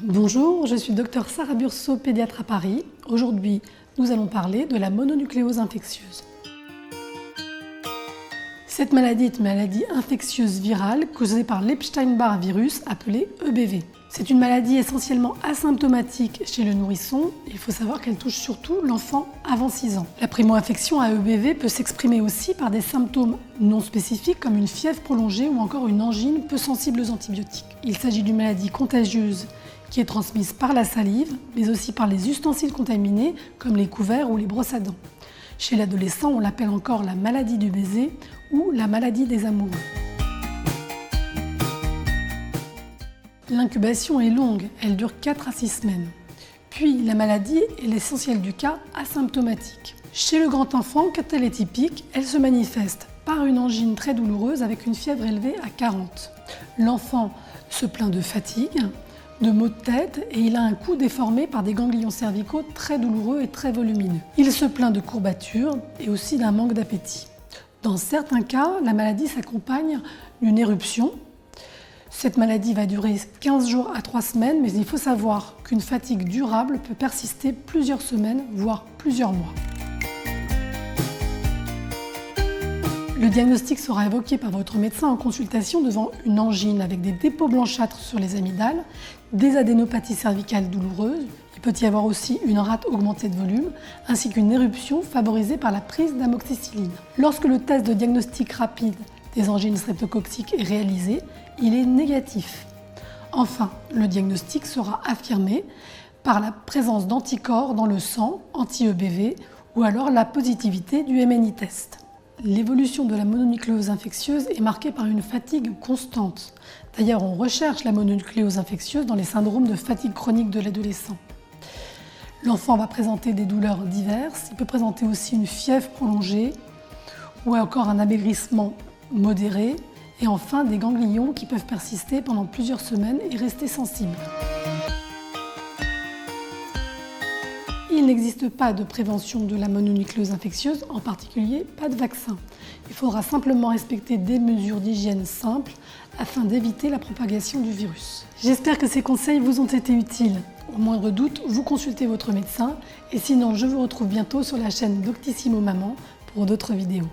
Bonjour, je suis Dr Sarah Burso, pédiatre à Paris. Aujourd'hui, nous allons parler de la mononucléose infectieuse. Cette maladie est une maladie infectieuse virale causée par l'Epstein-Barr virus appelé EBV. C'est une maladie essentiellement asymptomatique chez le nourrisson. Il faut savoir qu'elle touche surtout l'enfant avant 6 ans. La primo-infection à EBV peut s'exprimer aussi par des symptômes non spécifiques comme une fièvre prolongée ou encore une angine peu sensible aux antibiotiques. Il s'agit d'une maladie contagieuse qui est transmise par la salive, mais aussi par les ustensiles contaminés comme les couverts ou les brosses à dents. Chez l'adolescent, on l'appelle encore la maladie du baiser ou la maladie des amoureux. L'incubation est longue, elle dure 4 à 6 semaines. Puis la maladie est l'essentiel du cas asymptomatique. Chez le grand enfant, quand elle est typique, elle se manifeste par une angine très douloureuse avec une fièvre élevée à 40. L'enfant se plaint de fatigue, de maux de tête et il a un cou déformé par des ganglions cervicaux très douloureux et très volumineux. Il se plaint de courbatures et aussi d'un manque d'appétit. Dans certains cas, la maladie s'accompagne d'une éruption. Cette maladie va durer 15 jours à 3 semaines, mais il faut savoir qu'une fatigue durable peut persister plusieurs semaines, voire plusieurs mois. Le diagnostic sera évoqué par votre médecin en consultation devant une angine avec des dépôts blanchâtres sur les amygdales, des adénopathies cervicales douloureuses, il peut y avoir aussi une rate augmentée de volume, ainsi qu'une éruption favorisée par la prise d'amoxicilline. Lorsque le test de diagnostic rapide des angines streptococciques est réalisé, il est négatif. Enfin, le diagnostic sera affirmé par la présence d'anticorps dans le sang, anti-EBV, ou alors la positivité du MNI test. L'évolution de la mononucléose infectieuse est marquée par une fatigue constante. D'ailleurs, on recherche la mononucléose infectieuse dans les syndromes de fatigue chronique de l'adolescent. L'enfant va présenter des douleurs diverses, il peut présenter aussi une fièvre prolongée ou encore un amaigrissement modéré et enfin des ganglions qui peuvent persister pendant plusieurs semaines et rester sensibles. Il n'existe pas de prévention de la mononucléose infectieuse, en particulier pas de vaccin. Il faudra simplement respecter des mesures d'hygiène simples afin d'éviter la propagation du virus. J'espère que ces conseils vous ont été utiles. Au moindre doute, vous consultez votre médecin et sinon je vous retrouve bientôt sur la chaîne Doctissimo Maman pour d'autres vidéos.